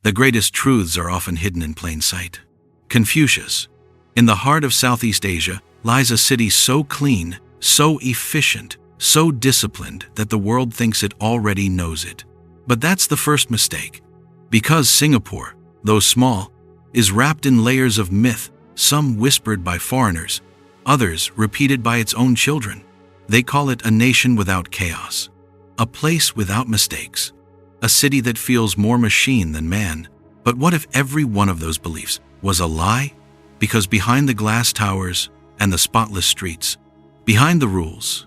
The greatest truths are often hidden in plain sight. Confucius. In the heart of Southeast Asia lies a city so clean, so efficient, so disciplined that the world thinks it already knows it. But that's the first mistake. Because Singapore, though small, is wrapped in layers of myth, some whispered by foreigners, others repeated by its own children. They call it a nation without chaos, a place without mistakes, a city that feels more machine than man. But what if every one of those beliefs was a lie? Because behind the glass towers and the spotless streets, behind the rules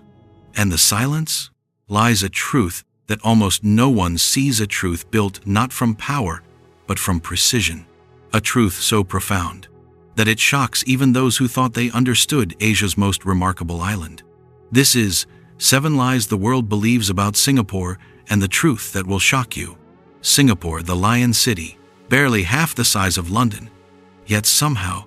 and the silence, lies a truth that almost no one sees, a truth built not from power, but from precision. A truth so profound that it shocks even those who thought they understood Asia's most remarkable island. This is 7 Lies the World Believes About Singapore and the Truth That Will Shock You. Singapore, the Lion City, barely half the size of London, yet somehow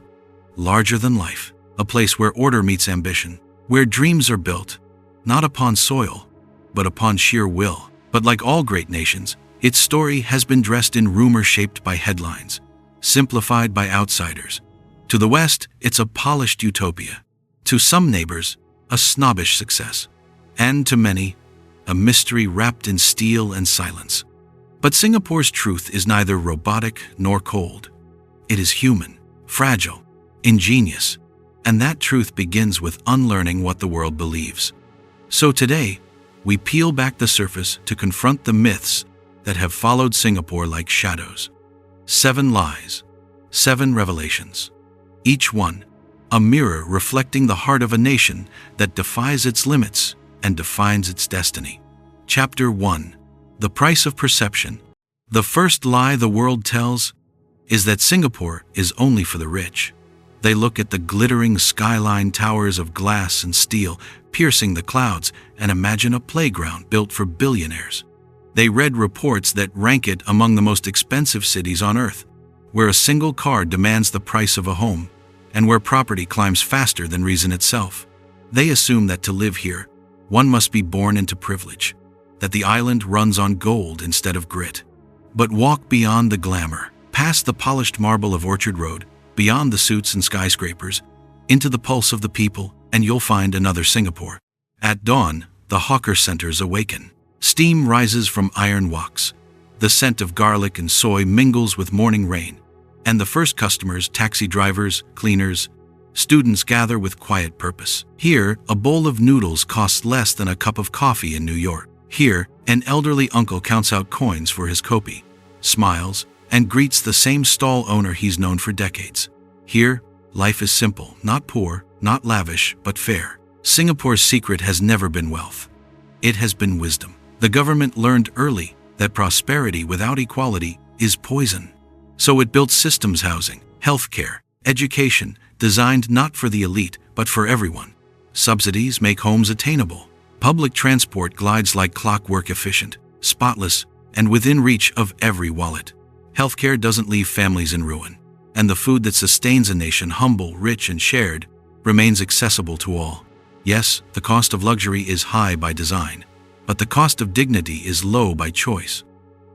larger than life. A place where order meets ambition, where dreams are built, not upon soil, but upon sheer will. But like all great nations, its story has been dressed in rumor, shaped by headlines, simplified by outsiders. To the West, it's a polished utopia. To some neighbors, a snobbish success. And to many, a mystery wrapped in steel and silence. But Singapore's truth is neither robotic nor cold. It is human, fragile, ingenious, and that truth begins with unlearning what the world believes. So today, we peel back the surface to confront the myths that have followed Singapore like shadows. 7 lies, 7 revelations. Each one, a mirror reflecting the heart of a nation that defies its limits and defines its destiny. Chapter 1. The Price of Perception. The first lie the world tells is that Singapore is only for the rich. They look at the glittering skyline, towers of glass and steel piercing the clouds, and imagine a playground built for billionaires. They read reports that rank it among the most expensive cities on earth, where a single car demands the price of a home, and where property climbs faster than reason itself. They assume that to live here, one must be born into privilege, that the island runs on gold instead of grit. But walk beyond the glamour, past the polished marble of Orchard Road, beyond the suits and skyscrapers, into the pulse of the people, and you'll find another Singapore. At dawn, the hawker centers awaken. Steam rises from iron woks. The scent of garlic and soy mingles with morning rain. And the first customers, taxi drivers, cleaners, students, gather with quiet purpose. Here, a bowl of noodles costs less than a cup of coffee in New York. Here, an elderly uncle counts out coins for his kopi, smiles, and greets the same stall owner he's known for decades. Here, life is simple, not poor, not lavish, but fair. Singapore's secret has never been wealth. It has been wisdom. The government learned early that prosperity without equality is poison. So it built systems, housing, healthcare, education, designed not for the elite, but for everyone. Subsidies make homes attainable. Public transport glides like clockwork, efficient, spotless, and within reach of every wallet. Healthcare doesn't leave families in ruin. And the food that sustains a nation, humble, rich, and shared, remains accessible to all. Yes, the cost of luxury is high by design, but the cost of dignity is low by choice.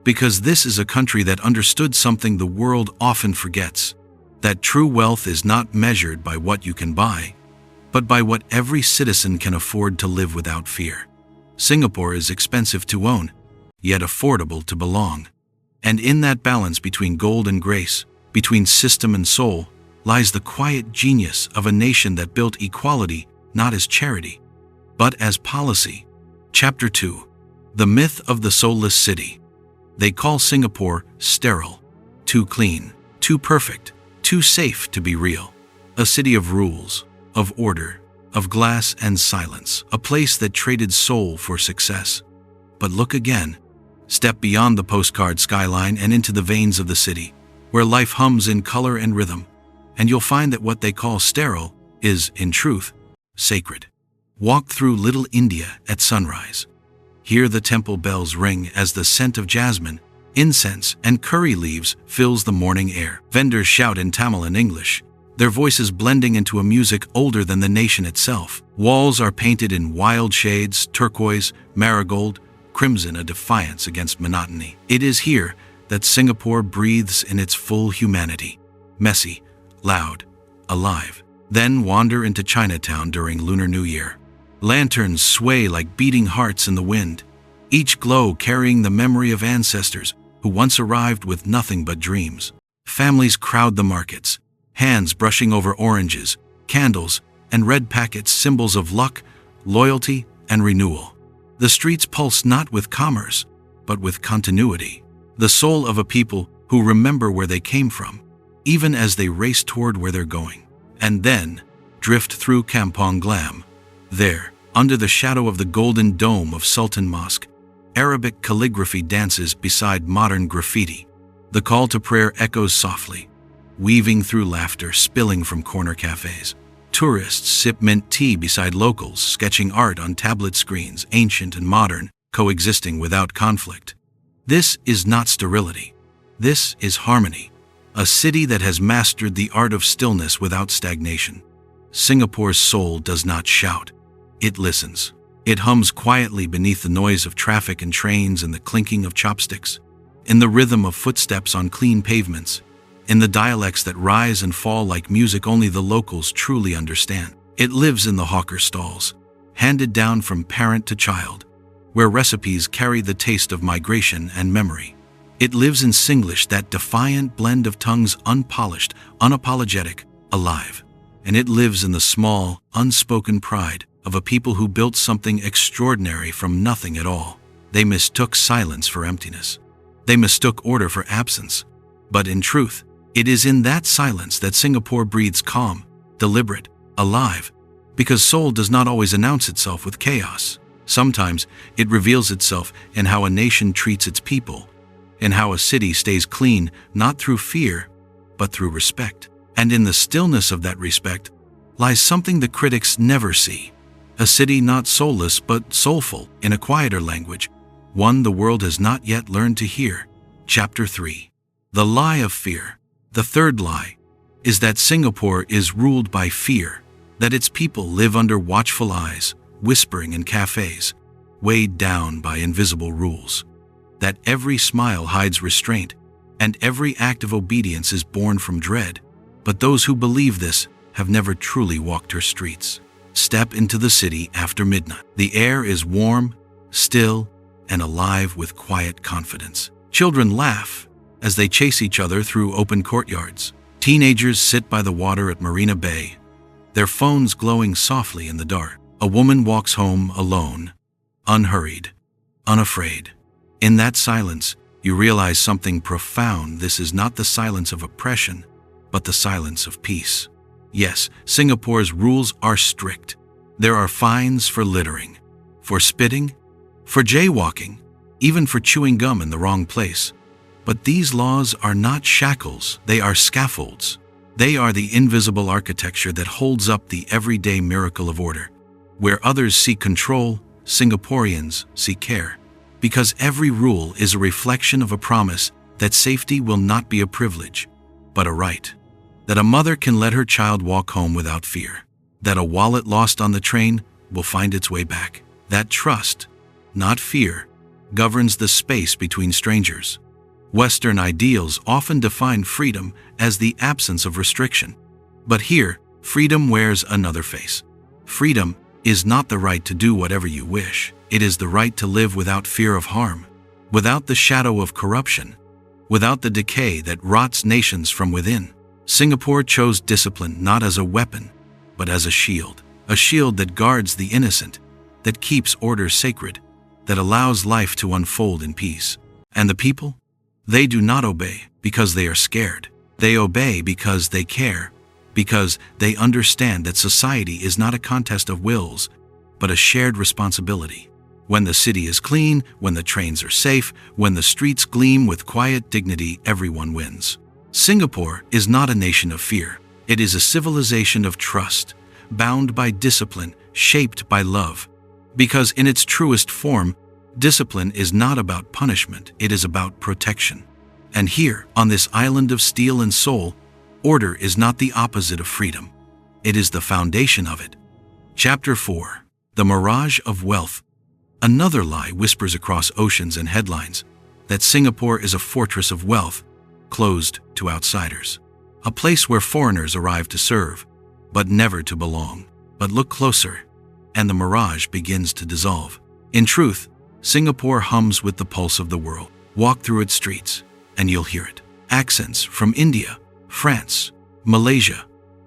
Because this is a country that understood something the world often forgets, that true wealth is not measured by what you can buy, but by what every citizen can afford to live without fear. Singapore is expensive to own, yet affordable to belong. And in that balance between gold and grace, between system and soul, lies the quiet genius of a nation that built equality not as charity, but as policy. Chapter 2. The Myth of the Soulless City. They call Singapore sterile, too clean, too perfect, too safe to be real. A city of rules, of order, of glass and silence, a place that traded soul for success. But look again. Step beyond the postcard skyline and into the veins of the city, where life hums in color and rhythm, and you'll find that what they call sterile is, in truth, sacred. Walk through Little India at sunrise. Hear the temple bells ring as the scent of jasmine, incense, and curry leaves fills the morning air. Vendors shout in Tamil and English, their voices blending into a music older than the nation itself. Walls are painted in wild shades, turquoise, marigold, crimson, a defiance against monotony. It is here that Singapore breathes in its full humanity. Messy, loud, alive. Then wander into Chinatown during Lunar New Year. Lanterns sway like beating hearts in the wind, each glow carrying the memory of ancestors who once arrived with nothing but dreams. Families crowd the markets, hands brushing over oranges, candles, and red packets, symbols of luck, loyalty, and renewal. The streets pulse not with commerce, but with continuity, the soul of a people who remember where they came from, even as they race toward where they're going. And then, drift through Kampong Glam. There, under the shadow of the golden dome of Sultan Mosque, Arabic calligraphy dances beside modern graffiti. The call to prayer echoes softly, weaving through laughter spilling from corner cafes. Tourists sip mint tea beside locals, sketching art on tablet screens, ancient and modern, coexisting without conflict. This is not sterility. This is harmony. A city that has mastered the art of stillness without stagnation. Singapore's soul does not shout. It listens. It hums quietly beneath the noise of traffic and trains and the clinking of chopsticks, in the rhythm of footsteps on clean pavements, in the dialects that rise and fall like music only the locals truly understand. It lives in the hawker stalls, handed down from parent to child, where recipes carry the taste of migration and memory. It lives in Singlish, that defiant blend of tongues, unpolished, unapologetic, alive. And it lives in the small, unspoken pride of a people who built something extraordinary from nothing at all. They mistook silence for emptiness. They mistook order for absence. But in truth, it is in that silence that Singapore breathes calm, deliberate, alive, because soul does not always announce itself with chaos. Sometimes it reveals itself in how a nation treats its people, in how a city stays clean, not through fear, but through respect. And in the stillness of that respect lies something the critics never see. A city not soulless but soulful, in a quieter language, one the world has not yet learned to hear. Chapter 3. The lie of fear. The third lie is that Singapore is ruled by fear, that its people live under watchful eyes, whispering in cafes, weighed down by invisible rules, that every smile hides restraint, and every act of obedience is born from dread. But those who believe this have never truly walked her streets. Step into the city after midnight. The air is warm, still, and alive with quiet confidence. Children laugh as they chase each other through open courtyards. Teenagers sit by the water at Marina Bay, their phones glowing softly in the dark. A woman walks home alone, unhurried, unafraid. In that silence, you realize something profound. This is not the silence of oppression, but the silence of peace. Yes, Singapore's rules are strict. There are fines for littering, for spitting, for jaywalking, even for chewing gum in the wrong place. But these laws are not shackles, they are scaffolds. They are the invisible architecture that holds up the everyday miracle of order. Where others seek control, Singaporeans seek care. Because every rule is a reflection of a promise that safety will not be a privilege, but a right. That a mother can let her child walk home without fear. That a wallet lost on the train will find its way back. That trust, not fear, governs the space between strangers. Western ideals often define freedom as the absence of restriction. But here, freedom wears another face. Freedom is not the right to do whatever you wish. It is the right to live without fear of harm, without the shadow of corruption, without the decay that rots nations from within. Singapore chose discipline not as a weapon, but as a shield that guards the innocent, that keeps order sacred, that allows life to unfold in peace. And the people? They do not obey because they are scared. They obey because they care, because they understand that society is not a contest of wills, but a shared responsibility. When the city is clean, when the trains are safe, when the streets gleam with quiet dignity, everyone wins. Singapore is not a nation of fear. It is a civilization of trust, bound by discipline, shaped by love. Because in its truest form, discipline is not about punishment, it is about protection. And here, on this island of steel and soul, order is not the opposite of freedom. It is the foundation of it. Chapter 4. The Mirage of Wealth. Another lie whispers across oceans and headlines. that Singapore is a fortress of wealth, closed to outsiders. A place where foreigners arrive to serve, but never to belong. But look closer, and the mirage begins to dissolve. In truth, Singapore hums with the pulse of the world. Walk through its streets, and you'll hear it. Accents from India, France, Malaysia,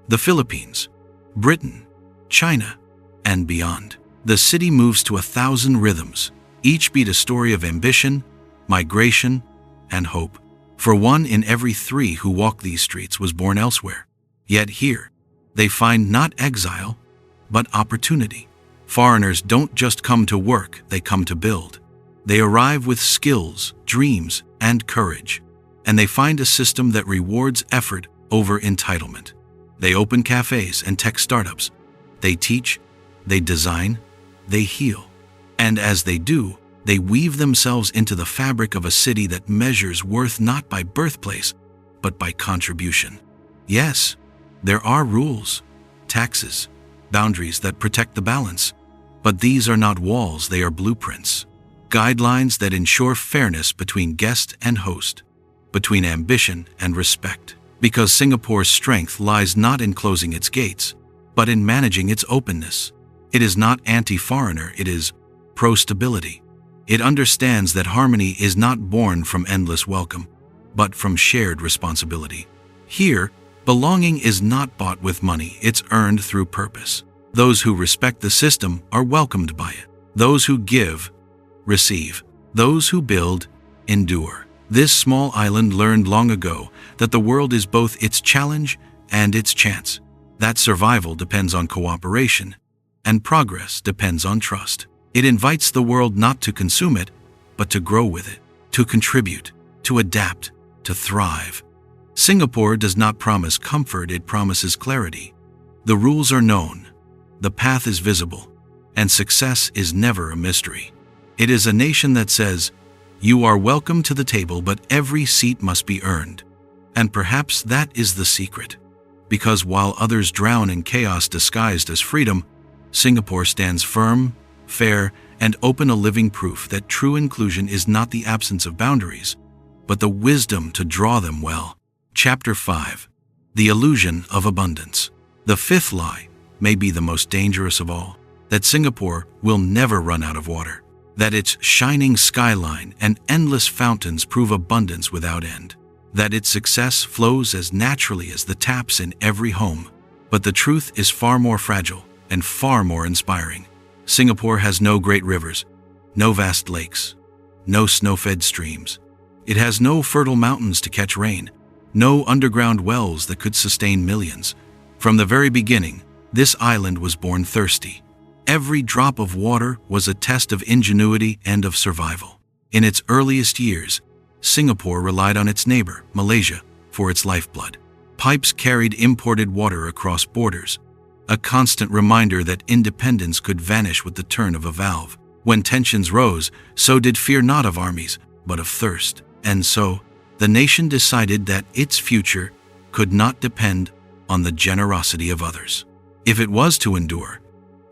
the Philippines, Britain, China, and beyond. The city moves to 1,000 rhythms, each beat a story of ambition, migration, and hope. For 1 in every 3 who walk these streets was born elsewhere. Yet here, they find not exile, but opportunity. Foreigners don't just come to work, they come to build. They arrive with skills, dreams, and courage. And they find a system that rewards effort over entitlement. They open cafes and tech startups. They teach, they design, they heal. And as they do, they weave themselves into the fabric of a city that measures worth not by birthplace, but by contribution. Yes, there are rules, taxes, boundaries that protect the balance. But these are not walls, they are blueprints. Guidelines that ensure fairness between guest and host, between ambition and respect. Because Singapore's strength lies not in closing its gates, but in managing its openness. It is not anti-foreigner, it is pro-stability. It understands that harmony is not born from endless welcome, but from shared responsibility. Here, belonging is not bought with money, it's earned through purpose. Those who respect the system are welcomed by it. Those who give, receive. Those who build, endure. This small island learned long ago that the world is both its challenge and its chance. That survival depends on cooperation, and progress depends on trust. It invites the world not to consume it, but to grow with it, to contribute, to adapt, to thrive. Singapore does not promise comfort, it promises clarity. The rules are known, the path is visible, and success is never a mystery. It is a nation that says, "You are welcome to the table, but every seat must be earned." And perhaps that is the secret. Because while others drown in chaos disguised as freedom, Singapore stands firm, fair, and open, a living proof that true inclusion is not the absence of boundaries, but the wisdom to draw them well. Chapter 5. The Illusion of Abundance. The 5th lie may be the most dangerous of all, that Singapore will never run out of water, that its shining skyline and endless fountains prove abundance without end, that its success flows as naturally as the taps in every home. But the truth is far more fragile and far more inspiring. Singapore has no great rivers, no vast lakes, no snow-fed streams. It has no fertile mountains to catch rain, no underground wells that could sustain millions. From the very beginning, this island was born thirsty. Every drop of water was a test of ingenuity and of survival. In its earliest years, Singapore relied on its neighbor, Malaysia, for its lifeblood. Pipes carried imported water across borders, a constant reminder that independence could vanish with the turn of a valve. When tensions rose, so did fear not of armies, but of thirst. And so, the nation decided that its future could not depend on the generosity of others. If it was to endure,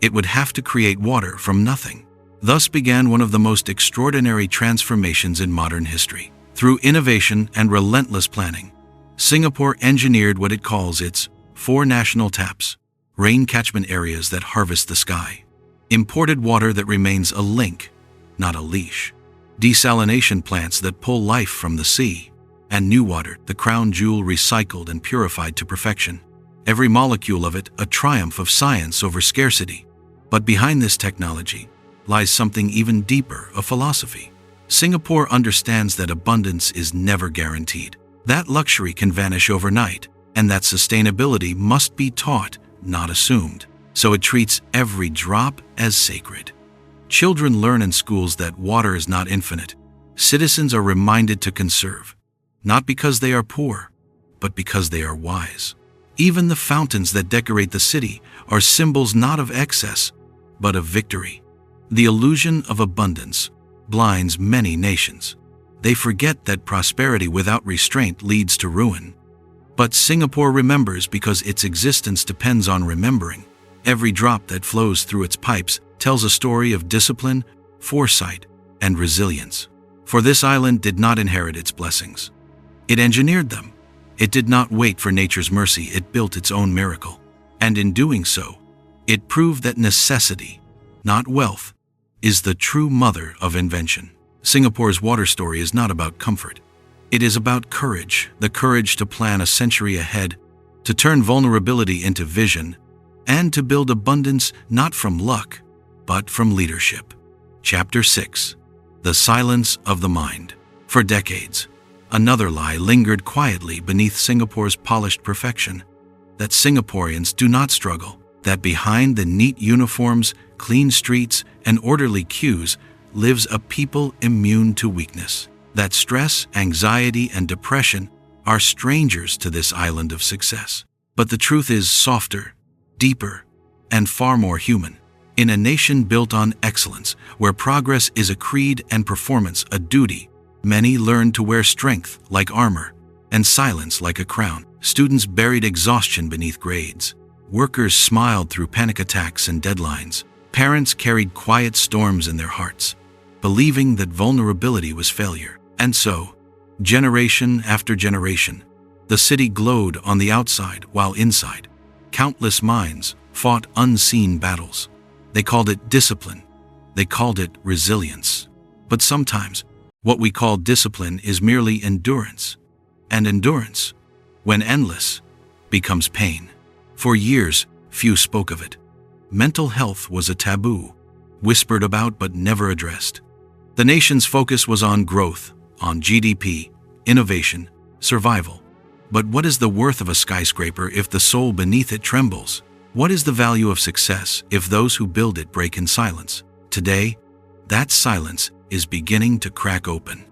it would have to create water from nothing. Thus began one of the most extraordinary transformations in modern history. Through innovation and relentless planning, Singapore engineered what it calls its 4 national taps, rain catchment areas that harvest the sky, imported water that remains a link, not a leash, desalination plants that pull life from the sea, and new water, the crown jewel recycled and purified to perfection. Every molecule of it a triumph of science over scarcity. But behind this technology lies something even deeper, a philosophy. Singapore understands that abundance is never guaranteed, that luxury can vanish overnight, and that sustainability must be taught, not assumed. So it treats every drop as sacred. Children learn in schools that water is not infinite. Citizens are reminded to conserve, not because they are poor, but because they are wise. Even the fountains that decorate the city are symbols not of excess, but of victory. The illusion of abundance blinds many nations. They forget that prosperity without restraint leads to ruin. But Singapore remembers because its existence depends on remembering. Every drop that flows through its pipes tells a story of discipline, foresight, and resilience. For this island did not inherit its blessings. It engineered them. It did not wait for nature's mercy, it built its own miracle. And in doing so, it proved that necessity, not wealth, is the true mother of invention. Singapore's water story is not about comfort. It is about courage, the courage to plan a century ahead, to turn vulnerability into vision, and to build abundance not from luck, but from leadership. Chapter 6. The Silence of the Mind. For decades, another lie lingered quietly beneath Singapore's polished perfection, that Singaporeans do not struggle, that behind the neat uniforms, clean streets, and orderly queues lives a people immune to weakness, that stress, anxiety, and depression are strangers to this island of success. But the truth is softer, deeper, and far more human. In a nation built on excellence, where progress is a creed and performance a duty, many learn to wear strength like armor and silence like a crown. Students buried exhaustion beneath grades. Workers smiled through panic attacks and deadlines. Parents carried quiet storms in their hearts, believing that vulnerability was failure. And so, generation after generation, the city glowed on the outside while inside, countless minds fought unseen battles. They called it discipline. They called it resilience. But sometimes, what we call discipline is merely endurance. And endurance, when endless, becomes pain. For years, few spoke of it. Mental health was a taboo, whispered about but never addressed. The nation's focus was on growth, on GDP, innovation, survival. But what is the worth of a skyscraper if the soul beneath it trembles? What is the value of success if those who build it break in silence? Today, that silence is beginning to crack open.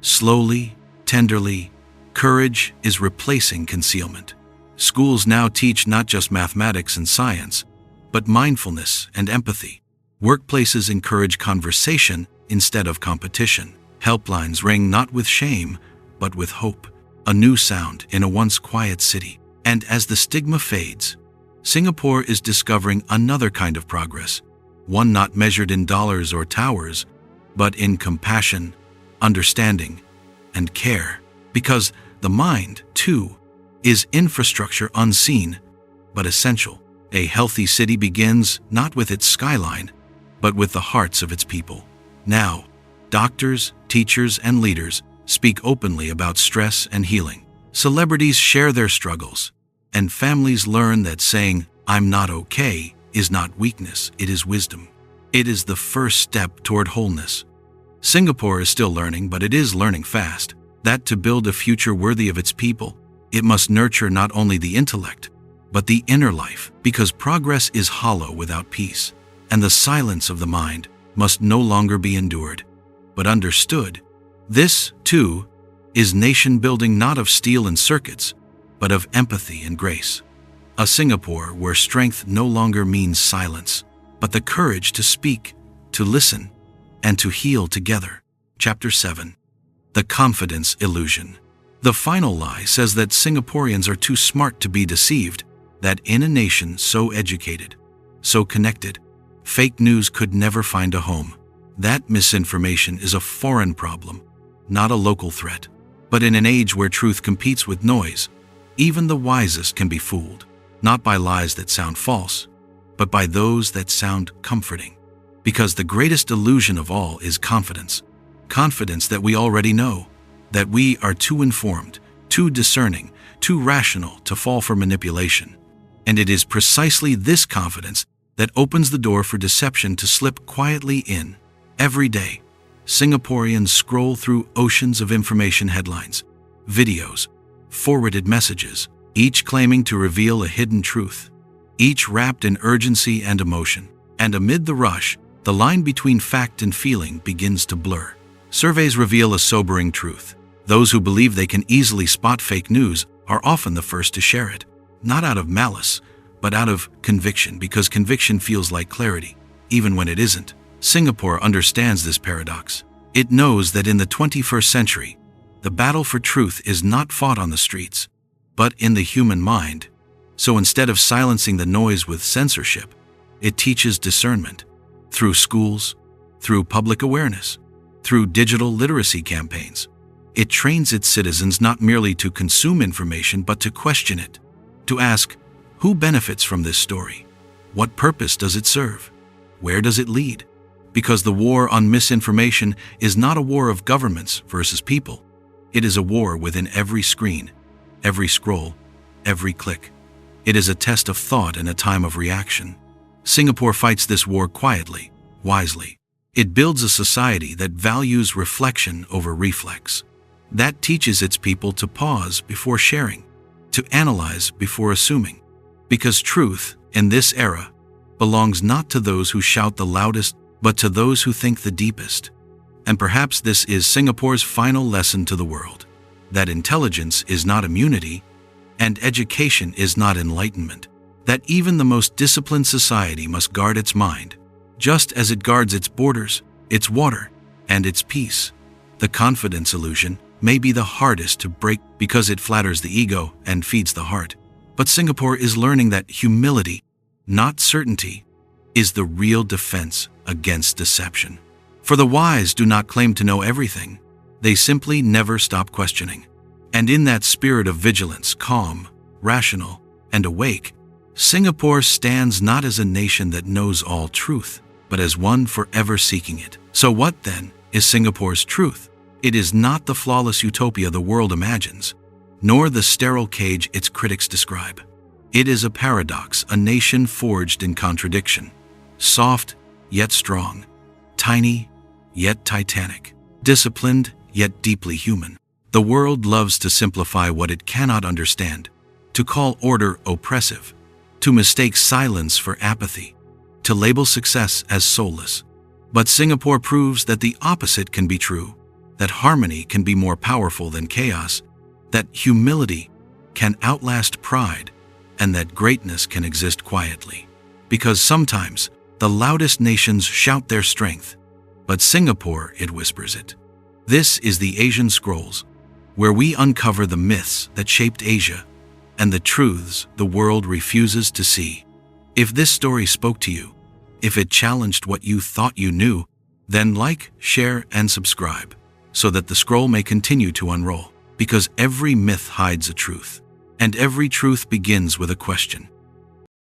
Slowly, tenderly, courage is replacing concealment. Schools now teach not just mathematics and science, but mindfulness and empathy. Workplaces encourage conversation instead of competition. Helplines ring not with shame, but with hope. A new sound in a once quiet city. And as the stigma fades, Singapore is discovering another kind of progress, one not measured in dollars or towers, but in compassion, understanding, and care. Because the mind, too, is infrastructure unseen, but essential. A healthy city begins not with its skyline, but with the hearts of its people. Now, doctors, teachers, and leaders speak openly about stress and healing. Celebrities share their struggles, and families learn that saying, "I'm not okay," is not weakness, it is wisdom. It is the first step toward wholeness. Singapore is still learning, but it is learning fast, that to build a future worthy of its people, it must nurture not only the intellect, but the inner life, because progress is hollow without peace, and the silence of the mind must no longer be endured, but understood. This, too, is nation building not of steel and circuits, but of empathy and grace. A Singapore where strength no longer means silence, but the courage to speak, to listen, and to heal together. Chapter 7. The Confidence Illusion. The final lie says that Singaporeans are too smart to be deceived, that in a nation so educated, so connected, fake news could never find a home. That misinformation is a foreign problem, not a local threat. But in an age where truth competes with noise, even the wisest can be fooled, not by lies that sound false, but by those that sound comforting. Because the greatest illusion of all is confidence. Confidence that we already know, that we are too informed, too discerning, too rational to fall for manipulation. And it is precisely this confidence that opens the door for deception to slip quietly in. Every day, Singaporeans scroll through oceans of information headlines, videos, forwarded messages, each claiming to reveal a hidden truth, each wrapped in urgency and emotion. And amid the rush, the line between fact and feeling begins to blur. Surveys reveal a sobering truth. Those who believe they can easily spot fake news are often the first to share it, not out of malice, but out of conviction, because conviction feels like clarity, even when it isn't. Singapore understands this paradox. It knows that in the 21st century, the battle for truth is not fought on the streets, but in the human mind. So instead of silencing the noise with censorship, it teaches discernment through schools, through public awareness, through digital literacy campaigns. It trains its citizens not merely to consume information but to question it, to ask, who benefits from this story? What purpose does it serve? Where does it lead? Because the war on misinformation is not a war of governments versus people. It is a war within every screen, every scroll, every click. It is a test of thought and a time of reaction. Singapore fights this war quietly, wisely. It builds a society that values reflection over reflex, that teaches its people to pause before sharing, to analyze before assuming. Because truth, in this era, belongs not to those who shout the loudest, but to those who think the deepest. And perhaps this is Singapore's final lesson to the world, that intelligence is not immunity, and education is not enlightenment, that even the most disciplined society must guard its mind, just as it guards its borders, its water, and its peace. The confidence illusion may be the hardest to break because it flatters the ego and feeds the heart. But Singapore is learning that humility, not certainty, is the real defense against deception. For the wise do not claim to know everything. They simply never stop questioning. And in that spirit of vigilance, calm, rational, and awake, Singapore stands not as a nation that knows all truth, but as one forever seeking it. So what, then, is Singapore's truth? It is not the flawless utopia the world imagines, nor the sterile cage its critics describe. It is a paradox, a nation forged in contradiction. Soft, yet strong. Tiny, yet titanic. Disciplined, yet deeply human. The world loves to simplify what it cannot understand, to call order oppressive, to mistake silence for apathy, to label success as soulless. But Singapore proves that the opposite can be true, that harmony can be more powerful than chaos, that humility can outlast pride, and that greatness can exist quietly. Because sometimes the loudest nations shout their strength, but Singapore, it whispers it. This is the Asian Scrolls, where we uncover the myths that shaped Asia and the truths the world refuses to see. If this story spoke to you, if it challenged what you thought you knew, then like, share, and subscribe, so that the scroll may continue to unroll. Because every myth hides a truth, and every truth begins with a question.